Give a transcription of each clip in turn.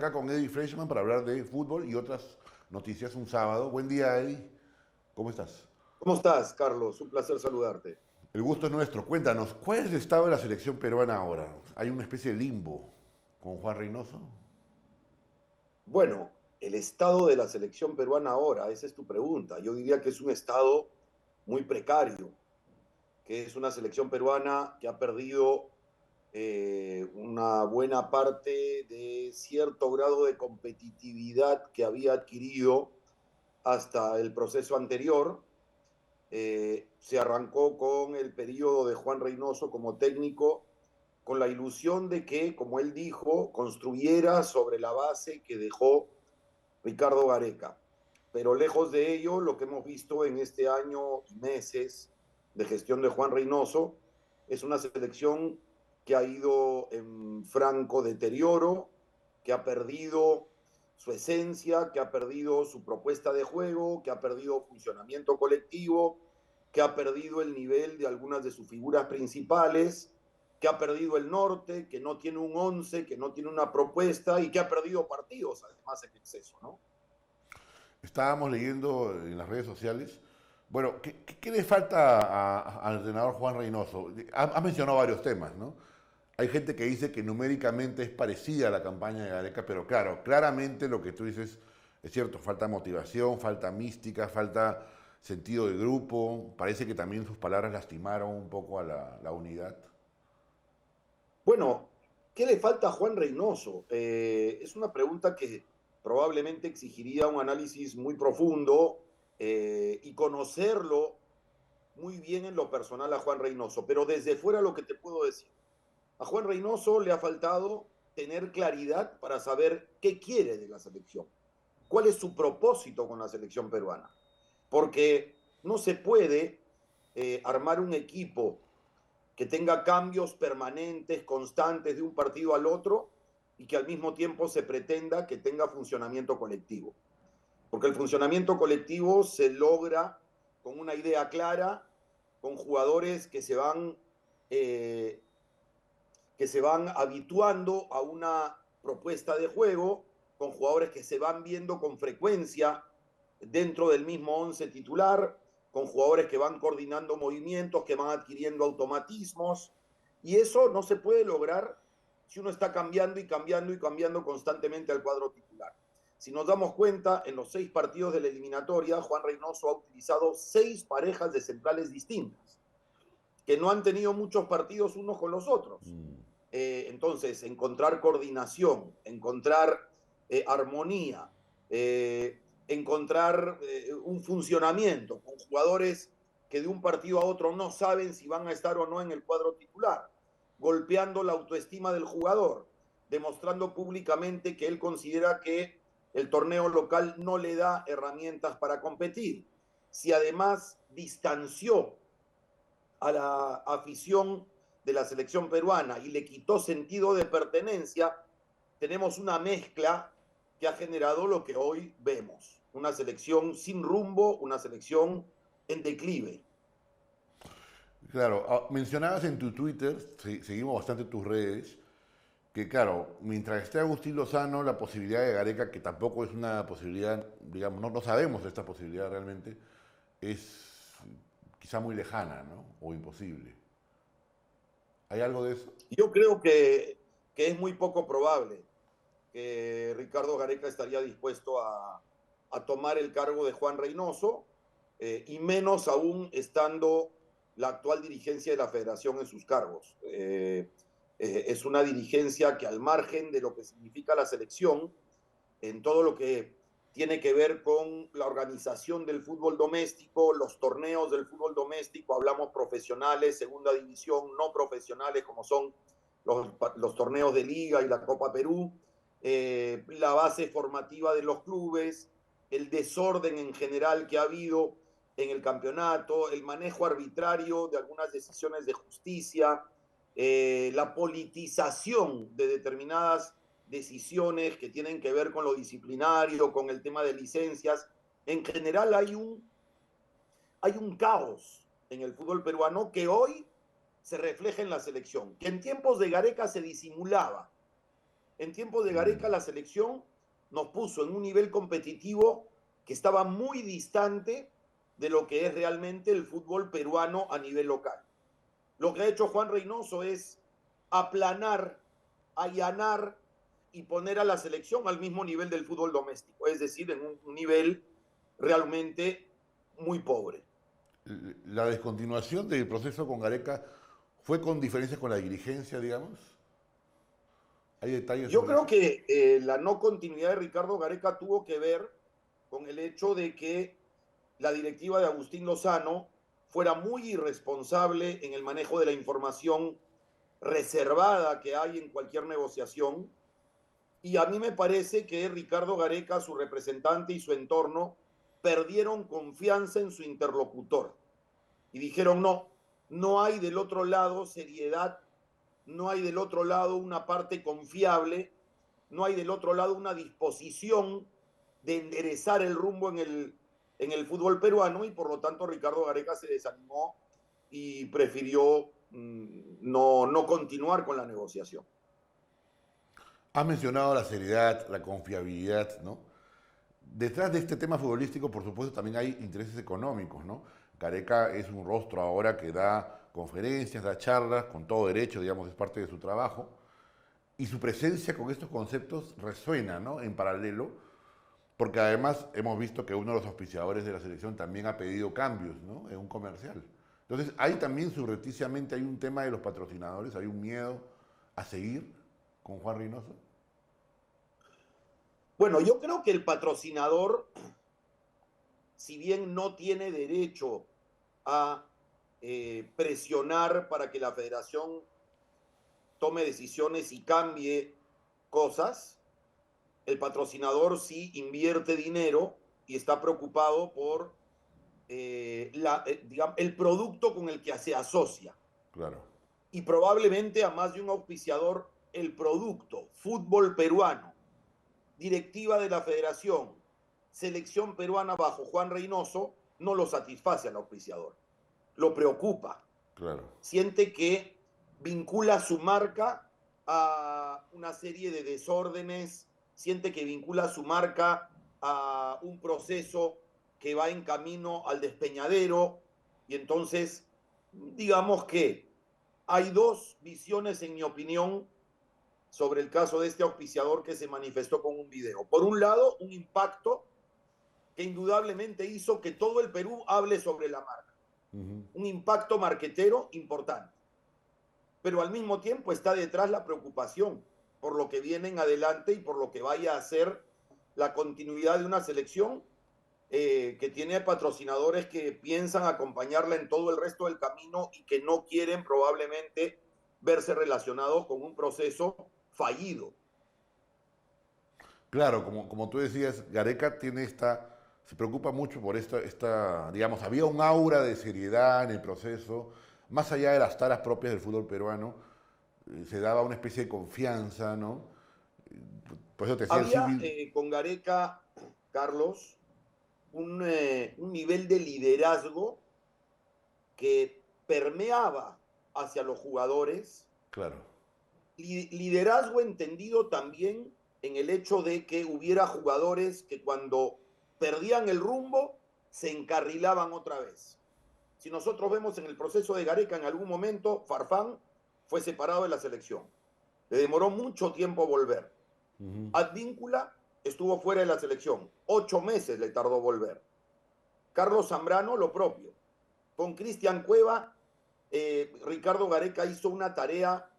acá con Eddie Freshman para hablar de fútbol y otras noticias un sábado. Buen día, Eddie. ¿Cómo estás? ¿Cómo estás, Carlos? Un placer saludarte. El gusto es nuestro. Cuéntanos, ¿cuál es el estado de la selección peruana ahora? ¿Hay una especie de limbo con Juan Reynoso? Bueno, el estado de la selección peruana ahora, esa es tu pregunta. Yo diría que es un estado muy precario, que es una selección peruana que ha perdido una buena parte de cierto grado de competitividad que había adquirido hasta el proceso anterior. Se arrancó con el periodo de Juan Reynoso como técnico con la ilusión de que, como él dijo, construyera sobre la base que dejó Ricardo Gareca. Pero lejos de ello, lo que hemos visto en este año y meses de gestión de Juan Reynoso es una selección que ha ido en franco deterioro, que ha perdido su esencia, que ha perdido su propuesta de juego, que ha perdido funcionamiento colectivo, que ha perdido el nivel de algunas de sus figuras principales, que ha perdido el norte, que no tiene un once, que no tiene una propuesta y que ha perdido partidos, además en exceso, ¿no? Estábamos leyendo en las redes sociales. Bueno, ¿qué le falta al entrenador Juan Reynoso? Ha mencionado varios temas, ¿no? Hay gente que dice que numéricamente es parecida a la campaña de Gareca, pero claro, claramente lo que tú dices es cierto, falta motivación, falta mística, falta sentido de grupo. Parece que también sus palabras lastimaron un poco a la unidad. Bueno, ¿qué le falta a Juan Reynoso? Es una pregunta que probablemente exigiría un análisis muy profundo y conocerlo muy bien en lo personal a Juan Reynoso. Pero desde fuera lo que te puedo decir. A Juan Reynoso le ha faltado tener claridad para saber qué quiere de la selección, cuál es su propósito con la selección peruana. Porque no se puede armar un equipo que tenga cambios permanentes, constantes de un partido al otro y que al mismo tiempo se pretenda que tenga funcionamiento colectivo. Porque el funcionamiento colectivo se logra con una idea clara, con jugadores eh, que se van habituando a una propuesta de juego, con jugadores que se van viendo con frecuencia dentro del mismo once titular, con jugadores que van coordinando movimientos, que van adquiriendo automatismos, y eso no se puede lograr si uno está cambiando y cambiando y cambiando constantemente al cuadro titular. Si nos damos cuenta, en los 6 partidos de la eliminatoria, Juan Reynoso ha utilizado 6 parejas de centrales distintas, que no han tenido muchos partidos unos con los otros. Entonces, encontrar coordinación, encontrar armonía, encontrar un funcionamiento con jugadores que de un partido a otro no saben si van a estar o no en el cuadro titular, golpeando la autoestima del jugador, demostrando públicamente que él considera que el torneo local no le da herramientas para competir. Si además distanció a la afición de la selección peruana y le quitó sentido de pertenencia, tenemos una mezcla que ha generado lo que hoy vemos. Una selección sin rumbo, una selección en declive. Claro, mencionabas en tu Twitter, seguimos bastante tus redes, que claro, mientras esté Agustín Lozano, la posibilidad de Gareca, que tampoco es una posibilidad, digamos, no sabemos de esta posibilidad realmente, es quizá muy lejana, ¿no? O imposible. ¿Hay algo de eso? Yo creo que es muy poco probable que Ricardo Gareca estaría dispuesto a tomar el cargo de Juan Reynoso, y menos aún estando la actual dirigencia de la federación en sus cargos. Es una dirigencia que al margen de lo que significa la selección, en todo lo que tiene que ver con la organización del fútbol doméstico, los torneos del fútbol doméstico, hablamos profesionales, segunda división, no profesionales como son los torneos de liga y la Copa Perú, la base formativa de los clubes, el desorden en general que ha habido en el campeonato, el manejo arbitrario de algunas decisiones de justicia, la politización de determinadas decisiones que tienen que ver con lo disciplinario, con el tema de licencias. En general hay un caos en el fútbol peruano que hoy se refleja en la selección, que en tiempos de Gareca se disimulaba, En tiempos de Gareca la selección nos puso en un nivel competitivo que estaba muy distante de lo que es realmente el fútbol peruano a nivel local. Lo que ha hecho Juan Reynoso es aplanar, allanar y poner a la selección al mismo nivel del fútbol doméstico, es decir, en un nivel realmente muy pobre. La descontinuación del proceso con Gareca fue con diferencias con la dirigencia, digamos. ¿Hay detalles Yo sobre creo eso? que la no continuidad de Ricardo Gareca tuvo que ver con el hecho de que la directiva de Agustín Lozano fuera muy irresponsable en el manejo de la información reservada que hay en cualquier negociación. Y a mí me parece que Ricardo Gareca, su representante y su entorno perdieron confianza en su interlocutor y dijeron no, no hay del otro lado seriedad, no hay del otro lado una parte confiable, no hay del otro lado una disposición de enderezar el rumbo en el fútbol peruano y por lo tanto Ricardo Gareca se desanimó y prefirió no continuar con la negociación. Has mencionado la seriedad, la confiabilidad, ¿no? Detrás de este tema futbolístico, por supuesto, también hay intereses económicos, ¿no? Gareca es un rostro ahora que da conferencias, da charlas, con todo derecho, digamos, es parte de su trabajo. Y su presencia con estos conceptos resuena, ¿no? En paralelo, porque además hemos visto que uno de los auspiciadores de la selección también ha pedido cambios, ¿no? En un comercial. Entonces, ahí también subrepticiamente hay un tema de los patrocinadores, hay un miedo a seguir con Juan Reynoso. Bueno, yo creo que el patrocinador, si bien no tiene derecho a presionar para que la federación tome decisiones y cambie cosas, el patrocinador sí invierte dinero y está preocupado por digamos, el producto con el que se asocia. Claro. Y probablemente a más de un auspiciador, el producto, fútbol peruano, directiva de la federación, selección peruana bajo Juan Reynoso, no lo satisface al auspiciador. Lo preocupa. Claro. Siente que vincula su marca a una serie de desórdenes, siente que vincula su marca a un proceso que va en camino al despeñadero y entonces digamos que hay dos visiones en mi opinión sobre el caso de este auspiciador que se manifestó con un video. Por un lado, un impacto que indudablemente hizo que todo el Perú hable sobre la marca. Un impacto marquetero importante. Pero al mismo tiempo está detrás la preocupación por lo que viene en adelante y por lo que vaya a ser la continuidad de una selección que tiene patrocinadores que piensan acompañarla en todo el resto del camino y que no quieren probablemente verse relacionados con un proceso fallido. Claro, como tú decías, Gareca tiene se preocupa mucho por digamos, había un aura de seriedad en el proceso, más allá de las taras propias del fútbol peruano, se daba una especie de confianza, ¿no? Por eso te decía el Había símil, con Gareca, Carlos, un nivel de liderazgo que permeaba hacia los jugadores, claro. liderazgo entendido también en el hecho de que hubiera jugadores que cuando perdían el rumbo se encarrilaban otra vez. Si nosotros vemos en el proceso de Gareca, en algún momento Farfán fue separado de la selección. Le demoró mucho tiempo volver. Advíncula estuvo fuera de la selección. 8 meses le tardó volver. Carlos Zambrano, lo propio. Con Cristian Cueva, Ricardo Gareca hizo una tarea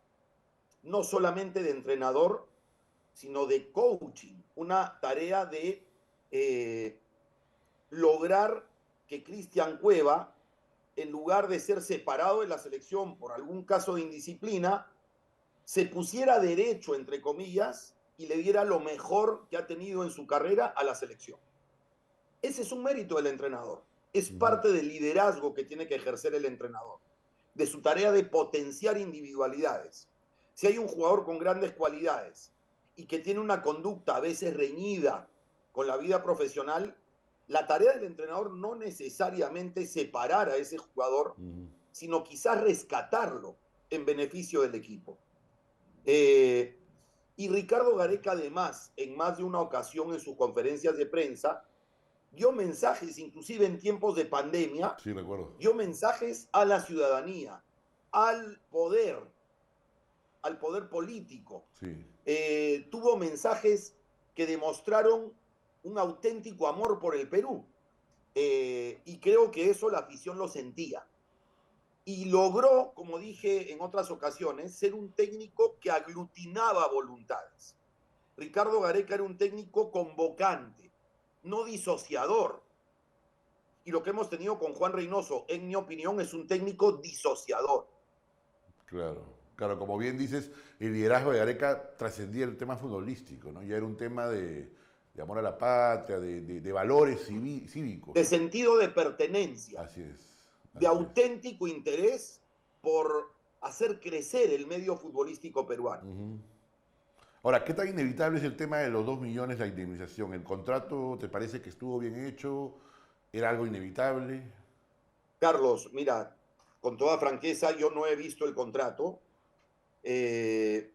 no solamente de entrenador, sino de coaching, una tarea de lograr que Cristian Cueva, en lugar de ser separado de la selección por algún caso de indisciplina, se pusiera derecho, entre comillas, y le diera lo mejor que ha tenido en su carrera a la selección. Ese es un mérito del entrenador. Es parte del liderazgo que tiene que ejercer el entrenador, de su tarea de potenciar individualidades. Si hay un jugador con grandes cualidades y que tiene una conducta a veces reñida con la vida profesional, la tarea del entrenador no necesariamente es separar a ese jugador, sino quizás rescatarlo en beneficio del equipo. Eh, Y Ricardo Gareca, además, en más de una ocasión en sus conferencias de prensa, dio mensajes, inclusive en tiempos de pandemia, Sí, recuerdo. dio mensajes a la ciudadanía, al poder, al poder político. Sí. Tuvo mensajes que demostraron un auténtico amor por el Perú. Y creo que eso la afición lo sentía. Y logró, como dije en otras ocasiones, ser un técnico que aglutinaba voluntades. Ricardo Gareca era un técnico convocante, no disociador. Y lo que hemos tenido con Juan Reynoso, en mi opinión, es un técnico disociador. Claro, claro, como bien dices, el liderazgo de Gareca trascendía el tema futbolístico, ¿no? Ya era un tema de amor a la patria, de valores cívicos. De sentido de pertenencia, Así es, de así es. auténtico interés por hacer crecer el medio futbolístico peruano. Ujú. Ahora, ¿qué tan inevitable es el tema de los 2 millones de indemnización? ¿El contrato te parece que estuvo bien hecho? ¿Era algo inevitable? Carlos, mira, con toda franqueza, yo no he visto el contrato. Eh,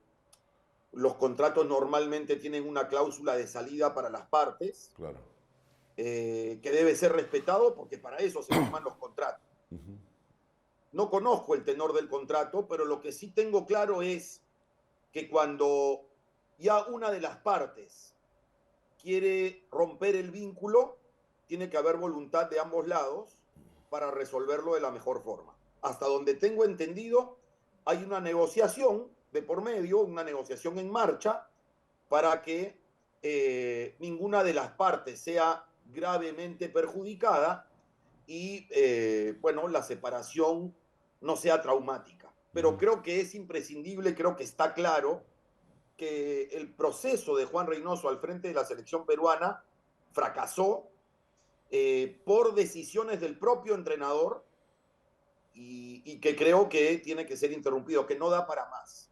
los contratos normalmente tienen una cláusula de salida para las partes, Claro. que debe ser respetado porque para eso se firman los contratos. Ujú. No conozco el tenor del contrato, pero lo que sí tengo claro es que cuando ya una de las partes quiere romper el vínculo, tiene que haber voluntad de ambos lados para resolverlo de la mejor forma. Hasta donde tengo entendido, hay una negociación de por medio, una negociación en marcha para que ninguna de las partes sea gravemente perjudicada y, bueno, la separación no sea traumática. Pero Ujú. creo que es imprescindible, creo que está claro que el proceso de Juan Reynoso al frente de la selección peruana fracasó por decisiones del propio entrenador y que creo que tiene que ser interrumpido, que no da para más.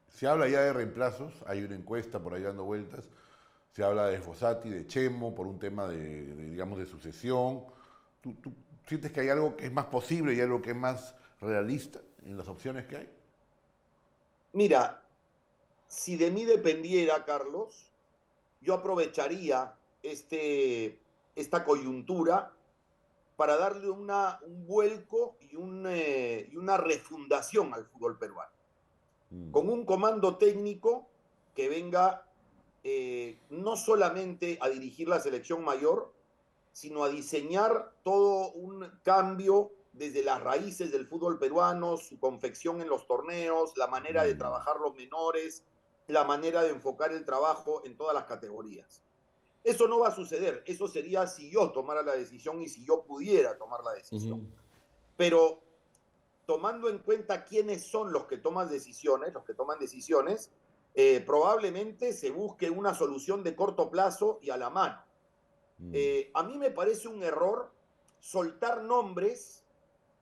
Se habla ya de reemplazos, hay una encuesta por ahí dando vueltas. Se habla de Fossati, de Chemo, por un tema digamos, de sucesión. ¿Tú sientes que hay algo que es más posible y algo que es más realista en las opciones que hay? Mira, si de mí dependiera, Carlos, yo aprovecharía esta coyuntura para darle un vuelco y una refundación al fútbol peruano, Mm. con un comando técnico que venga no solamente a dirigir la selección mayor, sino a diseñar todo un cambio desde las raíces del fútbol peruano, su confección en los torneos, la manera de Mm. trabajar los menores, la manera de enfocar el trabajo en todas las categorías. Eso no va a suceder, eso sería si yo tomara la decisión y si yo pudiera tomar la decisión. Ujú. Pero tomando en cuenta quiénes son los que toman decisiones, probablemente se busque una solución de corto plazo y a la mano. Mm. A mí me parece un error soltar nombres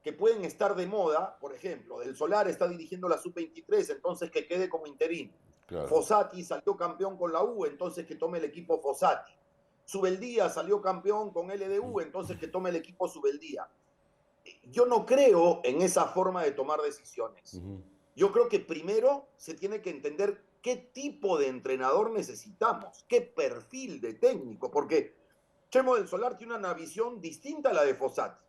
que pueden estar de moda, por ejemplo, Del Solar está dirigiendo la sub-23, entonces que quede como interino. Claro. Fossati salió campeón con la U, entonces que tome el equipo Fossati. Subeldía salió campeón con LDU, entonces que tome el equipo Subeldía. Yo no creo en esa forma de tomar decisiones. Ujú. Yo creo que primero se tiene que entender qué tipo de entrenador necesitamos, qué perfil de técnico, porque Chemo del Solar tiene una visión distinta a la de Fossati.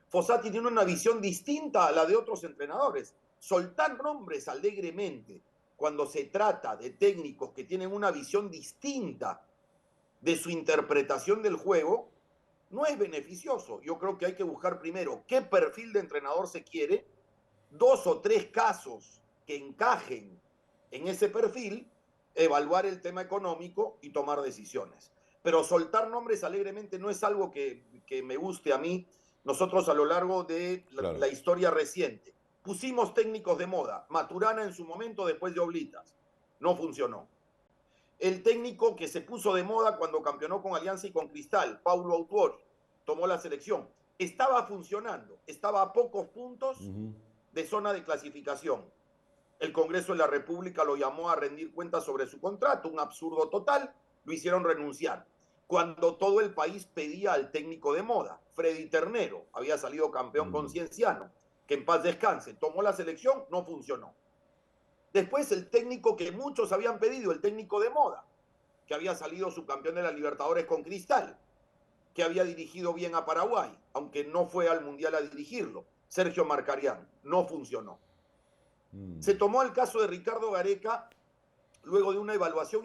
Fossati tiene una visión distinta a la de otros entrenadores. Soltar nombres alegremente cuando se trata de técnicos que tienen una visión distinta de su interpretación del juego no es beneficioso. Yo creo que hay que buscar primero qué perfil de entrenador se quiere, 2 o 3 casos que encajen en ese perfil, evaluar el tema económico y tomar decisiones. Pero soltar nombres alegremente no es algo que me guste a mí. Nosotros a lo largo de Claro. la historia reciente pusimos técnicos de moda. Maturana en su momento después de Oblitas. No funcionó. El técnico que se puso de moda cuando campeonó con Alianza y con Cristal, Paulo Autuori, tomó la selección. Estaba funcionando, estaba a pocos puntos Ujú. de zona de clasificación. El Congreso de la República lo llamó a rendir cuentas sobre su contrato, un absurdo total, lo hicieron renunciar. Cuando todo el país pedía al técnico de moda, Freddy Ternero, había salido campeón con Mm. Cienciano, que en paz descanse, tomó la selección, no funcionó. Después el técnico que muchos habían pedido, el técnico de moda, que había salido subcampeón de la Libertadores con Cristal, que había dirigido bien a Paraguay, aunque no fue al Mundial a dirigirlo. Sergio Marcarián, no funcionó. Se tomó el caso de Ricardo Gareca luego de una evaluación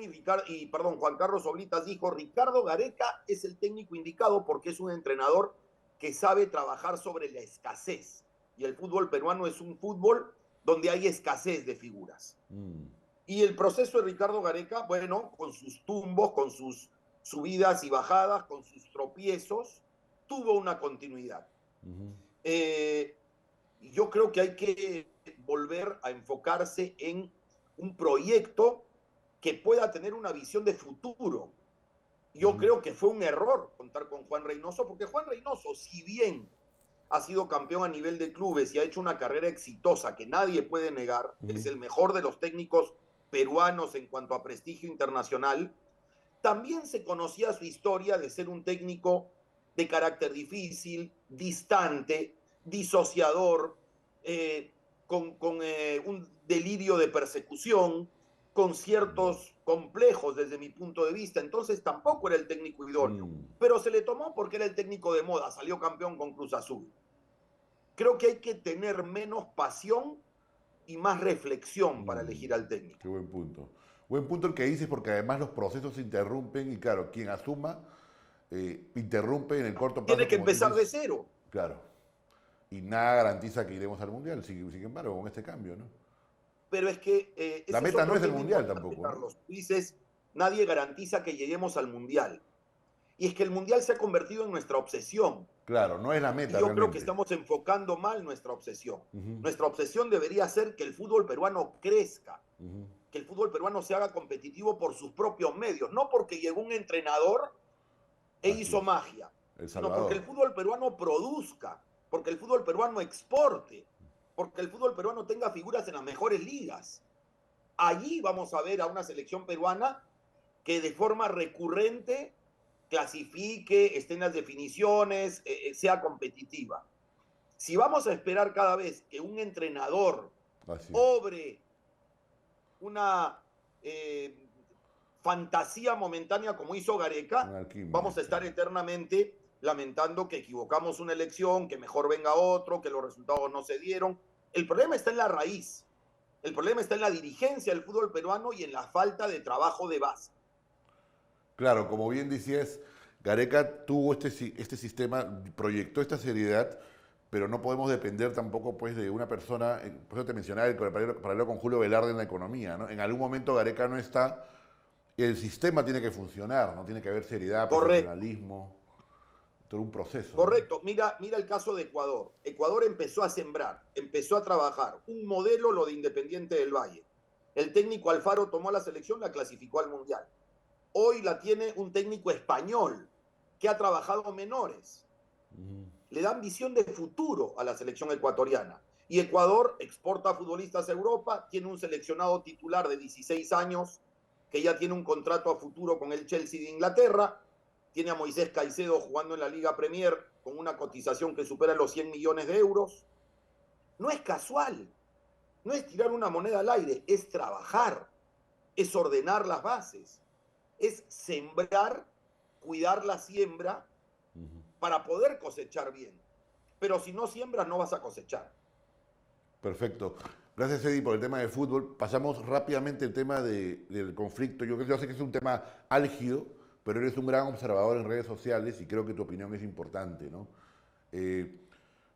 Juan Carlos Oblitas dijo, Ricardo Gareca es el técnico indicado porque es un entrenador que sabe trabajar sobre la escasez. Y el fútbol peruano es un fútbol donde hay escasez de figuras. Y el proceso de Ricardo Gareca, bueno, con sus tumbos, con sus subidas y bajadas, con sus tropiezos, tuvo una continuidad. Yo creo que hay que volver a enfocarse en un proyecto que pueda tener una visión de futuro. Yo creo que fue un error contar con Juan Reynoso, porque Juan Reynoso, si bien ha sido campeón a nivel de clubes y ha hecho una carrera exitosa que nadie puede negar, es el mejor de los técnicos peruanos en cuanto a prestigio internacional, también se conocía su historia de ser un técnico de carácter difícil, distante, disociador, con un delirio de persecución, con ciertos complejos desde mi punto de vista. Entonces tampoco era el técnico idóneo, pero se le tomó porque era el técnico de moda, salió campeón con Cruz Azul. Creo que hay que tener menos pasión y más reflexión para elegir al técnico. Qué buen punto. Buen punto el que dices, porque además los procesos se interrumpen y claro, quien asuma interrumpe en el corto plazo. Tiene que como empezar dices, de cero. Claro. Y nada garantiza que iremos al Mundial, sin embargo, con este cambio, ¿no? Pero es que La ese es meta no otro es el tema Mundial importante, tampoco, ¿no? Carlos. Tú dices, nadie garantiza que lleguemos al Mundial. Y es que el Mundial se ha convertido en nuestra obsesión. Claro, no es la Y meta yo creo que realmente. estamos enfocando mal nuestra obsesión. Nuestra obsesión debería ser que el fútbol peruano crezca, que el fútbol peruano se haga competitivo por sus propios medios, no porque llegó un entrenador e Así hizo es. magia, El sino porque el Salvador. fútbol peruano produzca, porque el fútbol peruano exporte, porque el fútbol peruano tenga figuras en las mejores ligas. Allí vamos a ver a una selección peruana que de forma recurrente clasifique, esté en las definiciones, sea competitiva. Si vamos a esperar cada vez que un entrenador Así es. obre una fantasía momentánea como hizo Gareca, Alquimia, vamos a estar eternamente lamentando que equivocamos una elección, que mejor venga otro, que los resultados no se dieron. El problema está en la raíz. El problema está en la dirigencia del fútbol peruano y en la falta de trabajo de base. Claro, como bien decías, Gareca tuvo este sistema, proyectó esta seriedad, pero no podemos depender tampoco pues, de una persona, por eso te mencionaba el paralelo con Julio Velarde en la economía, ¿no? En algún momento Gareca no está, y el sistema tiene que funcionar, ¿no? Tiene que haber seriedad, Correcto. profesionalismo, todo un proceso, ¿no? Correcto. Mira el caso de Ecuador. Ecuador empezó a sembrar, empezó a trabajar. Un modelo, lo de Independiente del Valle. El técnico Alfaro tomó la selección, la clasificó al Mundial. Hoy la tiene un técnico español que ha trabajado menores. Le dan visión de futuro a la selección ecuatoriana. Y Ecuador exporta futbolistas a Europa, tiene un seleccionado titular de 16 años que ya tiene un contrato a futuro con el Chelsea de Inglaterra, tiene a Moisés Caicedo jugando en la Liga Premier con una cotización que supera los 100 millones de euros. No es casual, no es tirar una moneda al aire, es trabajar, es ordenar las bases, es sembrar, cuidar la siembra para poder cosechar bien. Pero si no siembras, no vas a cosechar. Perfecto. Gracias, Eddie, por el tema de fútbol. Pasamos rápidamente el tema del conflicto. Yo sé que es un tema álgido, pero eres un gran observador en redes sociales y creo que tu opinión es importante, ¿no?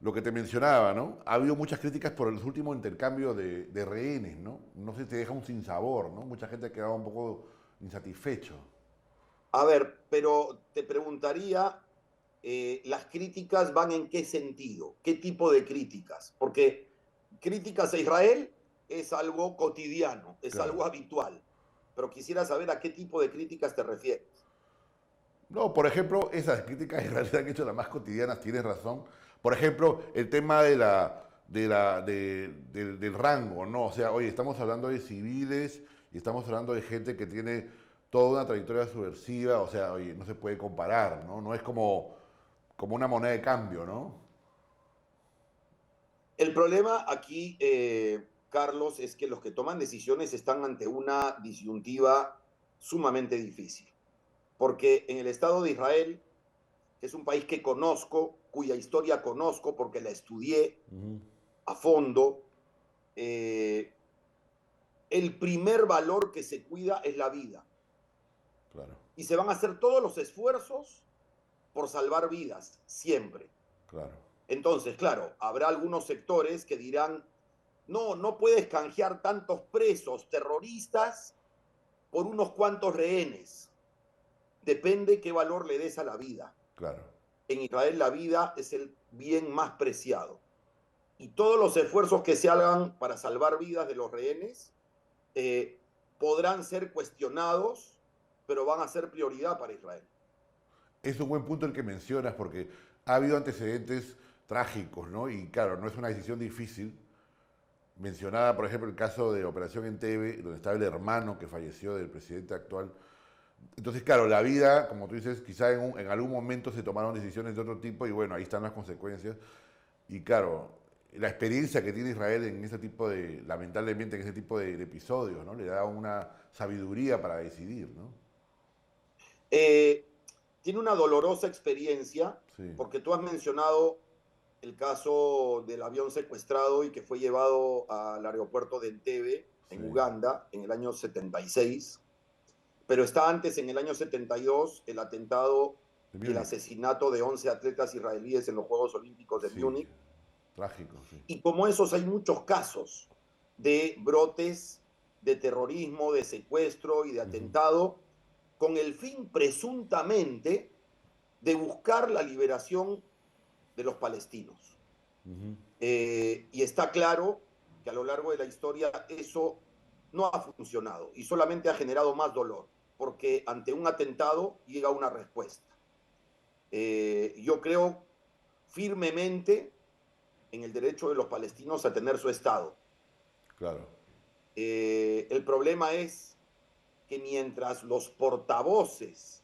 Lo que te mencionaba, ¿no? Ha habido muchas críticas por el último intercambio de rehenes, ¿no? No sé si te deja un sinsabor, ¿no? Mucha gente ha quedado un poco insatisfecho. A ver, pero te preguntaría, ¿las críticas van en qué sentido? ¿Qué tipo de críticas? Porque críticas a Israel es algo cotidiano, es Claro. algo habitual. Pero quisiera saber a qué tipo de críticas te refieres. No, por ejemplo, esas críticas en realidad han hecho las más cotidianas, tienes razón. Por ejemplo, el tema del rango, ¿no? O sea, oye, estamos hablando de civiles y estamos hablando de gente que tiene toda una trayectoria subversiva, o sea, oye, no se puede comparar, ¿no? No es como una moneda de cambio, ¿no? El problema aquí Carlos, es que los que toman decisiones están ante una disyuntiva sumamente difícil. Porque en el Estado de Israel, que es un país que conozco, cuya historia conozco porque la estudié a fondo, eh, el primer valor que se cuida es la vida. Claro, Y se van a hacer todos los esfuerzos por salvar vidas, siempre. claro, Entonces, claro, habrá algunos sectores que dirán, no, no puedes canjear tantos presos terroristas por unos cuantos rehenes. Depende qué valor le des a la vida. claro. En Israel la vida es el bien más preciado. Y todos los esfuerzos que se hagan para salvar vidas de los rehenes podrán ser cuestionados, pero van a ser prioridad para Israel. Es un buen punto el que mencionas porque ha habido antecedentes trágicos, ¿no? Y claro, no es una decisión difícil. Mencionaba, por ejemplo, el caso de Operación Entebbe, donde estaba el hermano que falleció del presidente actual. Entonces, claro, la vida, como tú dices, quizá en algún momento se tomaron decisiones de otro tipo y bueno, ahí están las consecuencias. Y claro, la experiencia que tiene Israel en ese tipo de, lamentablemente en ese tipo de episodios, ¿no? Le da una sabiduría para decidir, ¿no? Eh, Tiene una dolorosa experiencia, Sí, porque tú has mencionado el caso del avión secuestrado y que fue llevado al aeropuerto de Entebbe, sí. en Uganda, en el año 76. Pero está antes, en el año 72, el atentado De y el Múnich, asesinato de 11 atletas israelíes en los Juegos Olímpicos de sí. Múnich. Trágico, sí. Y como esos hay muchos casos de brotes de terrorismo, de secuestro y de Ujú, atentado, con el fin presuntamente de buscar la liberación de los palestinos. ujú. Y está claro que a lo largo de la historia eso no ha funcionado y solamente ha generado más dolor, porque ante un atentado llega una respuesta. Yo creo firmemente en el derecho de los palestinos a tener su Estado. Claro, El problema es que mientras los portavoces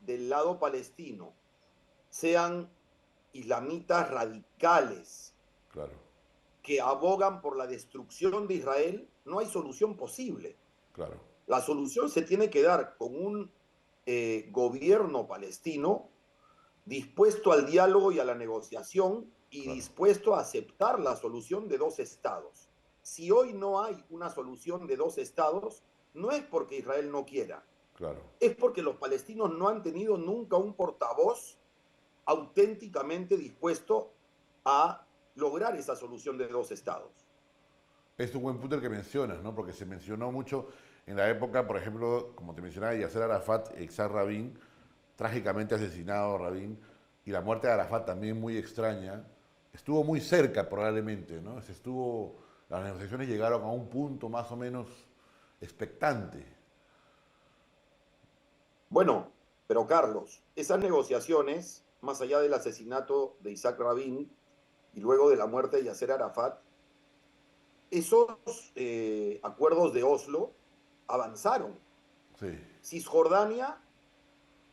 del lado palestino sean islamitas radicales claro, que abogan por la destrucción de Israel, no hay solución posible. claro, La solución se tiene que dar con un gobierno palestino dispuesto al diálogo y a la negociación y claro, dispuesto a aceptar la solución de dos estados. Si hoy no hay una solución de dos estados, no es porque Israel no quiera, claro. es porque los palestinos no han tenido nunca un portavoz auténticamente dispuesto a lograr esa solución de dos estados. Es un buen punto el que mencionas, ¿no? Porque se mencionó mucho en la época, por ejemplo, como te mencionaba, Yasser Arafat, Exar Rabin, trágicamente asesinado Rabin, y la muerte de Arafat también muy extraña. Estuvo muy cerca probablemente, ¿no? Las negociaciones llegaron a un punto más o menos expectante. Bueno, pero Carlos, esas negociaciones, más allá del asesinato de Isaac Rabin y luego de la muerte de Yasser Arafat, esos acuerdos de Oslo avanzaron. Sí, Cisjordania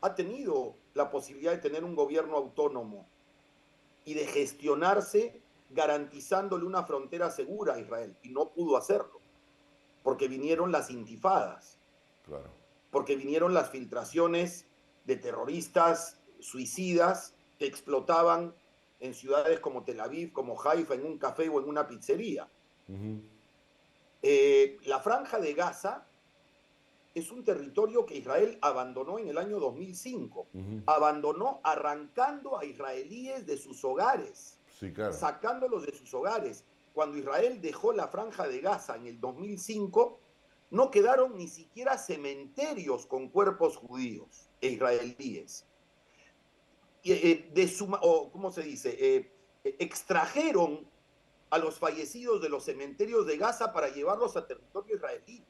ha tenido la posibilidad de tener un gobierno autónomo y de gestionarse garantizándole una frontera segura a Israel, y no pudo hacerlo, porque vinieron las intifadas, claro. porque vinieron las filtraciones de terroristas suicidas que explotaban en ciudades como Tel Aviv, como Haifa, en un café o en una pizzería. Ujú, La franja de Gaza es un territorio que Israel abandonó en el año 2005. ujú. Abandonó arrancando a israelíes de sus hogares, Sí, claro, sacándolos de sus hogares. Cuando Israel dejó la franja de Gaza en el 2005, no quedaron ni siquiera cementerios con cuerpos judíos e israelíes. O, ¿cómo se dice? Extrajeron a los fallecidos de los cementerios de Gaza para llevarlos a territorio israelí.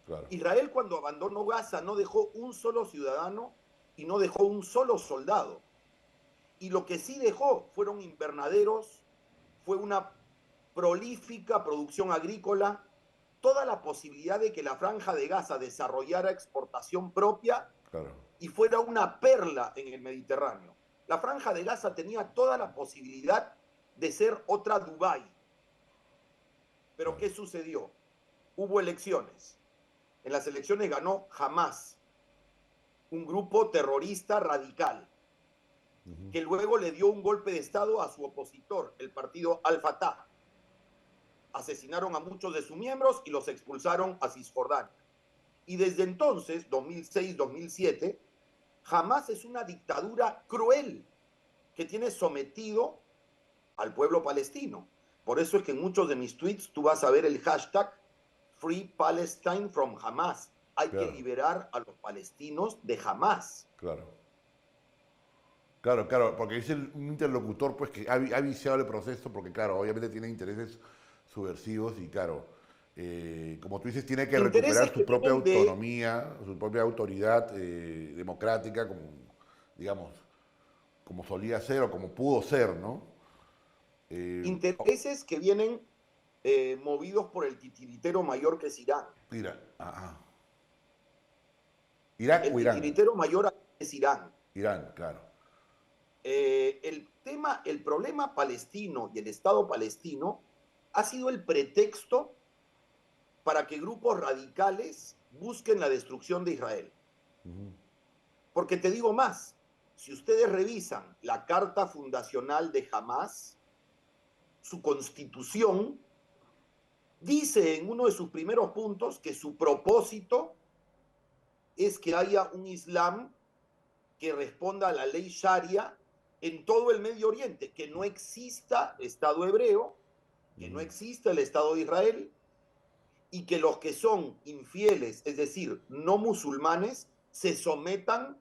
claro. Israel, cuando abandonó Gaza, no dejó un solo ciudadano y no dejó un solo soldado. Y lo que sí dejó fueron invernaderos, fue una prolífica producción agrícola, toda la posibilidad de que la franja de Gaza desarrollara exportación propia Claro. y fuera una perla en el Mediterráneo. La franja de Gaza tenía toda la posibilidad de ser otra Dubái. Pero claro. ¿qué sucedió? Hubo elecciones. En las elecciones ganó Hamas, un grupo terrorista radical, Ujú. que luego le dio un golpe de Estado a su opositor, el partido Al-Fatah. Asesinaron a muchos de sus miembros y los expulsaron a Cisjordania. Y desde entonces, 2006-2007, Hamas es una dictadura cruel que tiene sometido al pueblo palestino. Por eso es que en muchos de mis tweets tú vas a ver el hashtag Free Palestine from Hamas. Hay que Claro, liberar a los palestinos de Hamas. claro. Claro, claro, porque es un interlocutor pues que ha viciado el proceso porque claro, obviamente tiene intereses subversivos y claro, como tú dices, tiene que recuperar Intereses su que propia vienen de autonomía, su propia autoridad democrática, como, digamos, como solía ser o como pudo ser, ¿no? Eh, oh, intereses que vienen movidos por el titiritero mayor que es Irán. mira, ajá. ¿Irak El o Irán? titiritero mayor es Irán. Irán, claro. El problema palestino y el Estado palestino ha sido el pretexto para que grupos radicales busquen la destrucción de Israel. Ujú, Porque te digo más, si ustedes revisan la carta fundacional de Hamas, su constitución, dice en uno de sus primeros puntos que su propósito es que haya un Islam que responda a la ley Sharia en todo el Medio Oriente, que no exista Estado hebreo, que no ujú, exista el Estado de Israel y que los que son infieles, es decir, no musulmanes, se sometan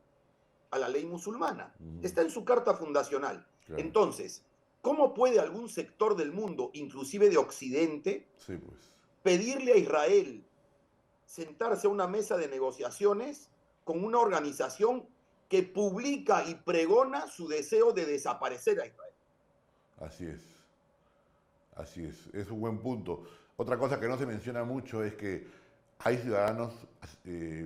a la ley musulmana. ujú, Está en su carta fundacional. claro. Entonces, ¿cómo puede algún sector del mundo, inclusive de Occidente, Sí, pues. pedirle a Israel sentarse a una mesa de negociaciones con una organización que publica y pregona su deseo de desaparecer a Israel? Así es. Así es un buen punto. Otra cosa que no se menciona mucho es que hay ciudadanos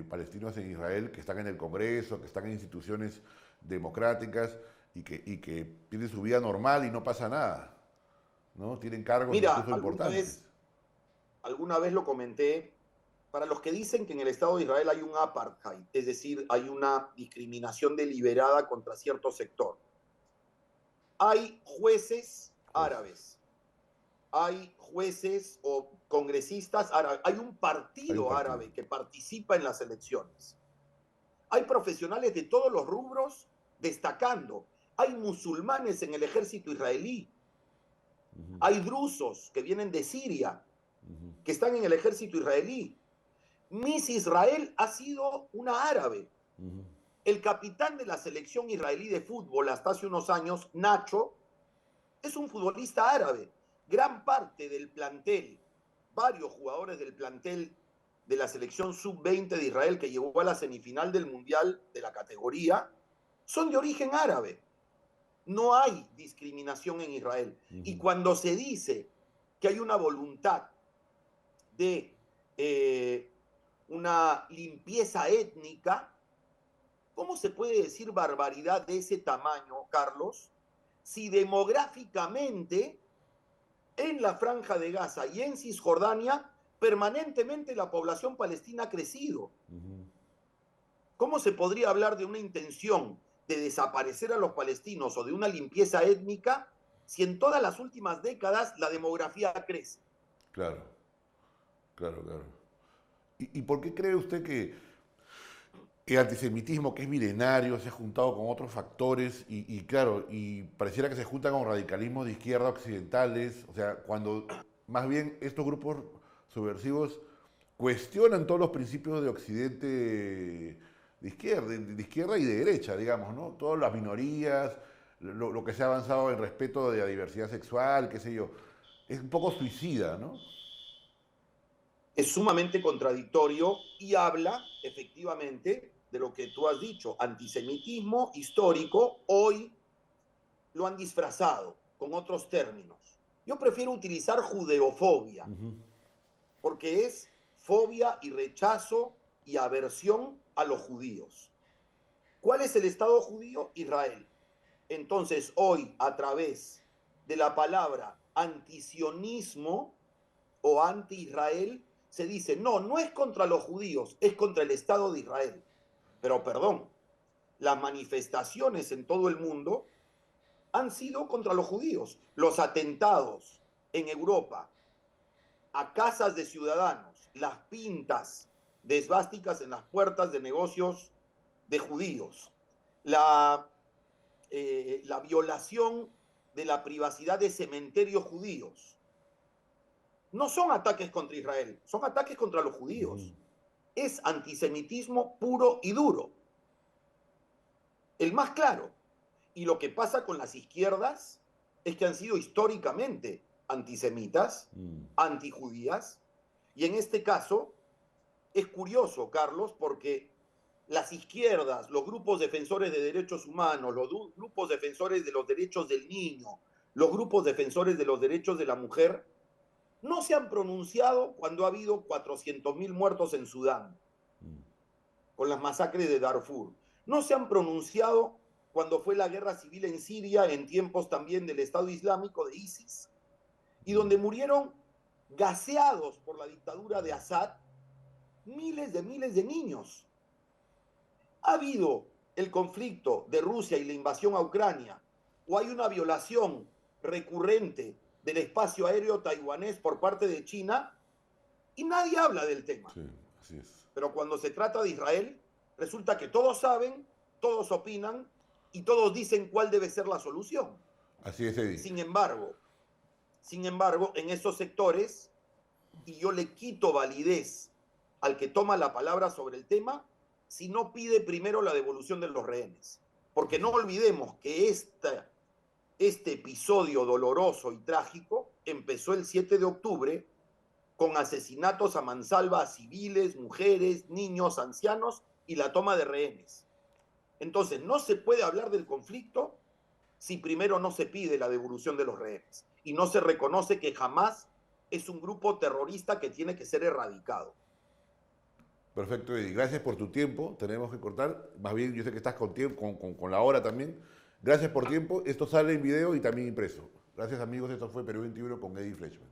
palestinos en Israel que están en el Congreso, que están en instituciones democráticas y que tienen su vida normal y no pasa nada, ¿no? Tienen cargos Mira, incluso importantes. alguna vez lo comenté, para los que dicen que en el Estado de Israel hay un apartheid, es decir, hay una discriminación deliberada contra cierto sector. Hay jueces Jueces. árabes, hay jueces o congresistas árabes, hay un Hay un partido partido. árabe que participa en las elecciones. Hay profesionales de todos los rubros destacando. Hay musulmanes en el ejército israelí, Ujú, hay drusos que vienen de Siria, ujú, que están en el ejército israelí. Miss Israel ha sido una árabe. ujú, El capitán de la selección israelí de fútbol hasta hace unos años, Nacho, es un futbolista árabe. Gran parte del plantel, varios jugadores del plantel de la selección sub-20 de Israel que llegó a la semifinal del Mundial de la categoría, son de origen árabe. No hay discriminación en Israel. Y ujú. cuando se dice que hay una voluntad de una limpieza étnica, ¿cómo se puede decir barbaridad de ese tamaño, Carlos, si demográficamente en la Franja de Gaza y en Cisjordania permanentemente la población palestina ha crecido? ¿Cómo se podría hablar de una intención de desaparecer a los palestinos o de una limpieza étnica si en todas las últimas décadas la demografía crece? Claro, claro, claro. ¿Y por qué cree usted que el antisemitismo, que es milenario, se ha juntado con otros factores y claro, y pareciera que se junta con radicalismos de izquierda occidentales, o sea, cuando más bien estos grupos subversivos cuestionan todos los principios de Occidente de izquierda y de derecha, digamos, ¿no? Todas las minorías, lo que se ha avanzado en respeto de la diversidad sexual, qué sé yo, es un poco suicida, ¿no? Es sumamente contradictorio y habla efectivamente de lo que tú has dicho, antisemitismo histórico. Hoy lo han disfrazado con otros términos. Yo prefiero utilizar judeofobia, Ujú, porque es fobia y rechazo y aversión a los judíos. ¿Cuál es el Estado judío? Israel. Entonces, hoy, a través de la palabra antisionismo, o anti-Israel, se dice, no, no es contra los judíos, es contra el Estado de Israel. Pero perdón, las manifestaciones en todo el mundo han sido contra los judíos. Los atentados en Europa a casas de ciudadanos, las pintas de esvásticas en las puertas de negocios de judíos, la violación de la privacidad de cementerios judíos. No son ataques contra Israel, son ataques contra los judíos. Es antisemitismo puro y duro. El más claro. Y lo que pasa con las izquierdas es que han sido históricamente antisemitas, antijudías, y en este caso es curioso, Carlos, porque las izquierdas, los grupos defensores de derechos humanos, los grupos defensores de los derechos del niño, los grupos defensores de los derechos de la mujer, no se han pronunciado cuando ha habido 400.000 muertos en Sudán, con las masacres de Darfur. No se han pronunciado cuando fue la guerra civil en Siria, en tiempos también del Estado Islámico, de ISIS, y donde murieron gaseados por la dictadura de Assad miles de niños. ¿Ha habido el conflicto de Rusia y la invasión a Ucrania? ¿O hay una violación recurrente del espacio aéreo taiwanés por parte de China? Y nadie habla del tema. Sí, así es. Pero cuando se trata de Israel, resulta que todos saben, todos opinan y todos dicen cuál debe ser la solución. Así es, Eddie. Sin embargo, en esos sectores, y yo le quito validez al que toma la palabra sobre el tema, si no pide primero la devolución de los rehenes. Porque no olvidemos que este episodio doloroso y trágico empezó el 7 de octubre con asesinatos a mansalva a civiles, mujeres, niños, ancianos y la toma de rehenes. Entonces, no se puede hablar del conflicto si primero no se pide la devolución de los rehenes y no se reconoce que Hamás es un grupo terrorista que tiene que ser erradicado. Perfecto, Eddie. Gracias por tu tiempo. Tenemos que cortar. Más bien, yo sé que estás con tiempo, con la hora también. Gracias por tiempo. Esto sale en video y también impreso. Gracias, amigos. Esto fue Perú 21 con Eddie Fleischmann.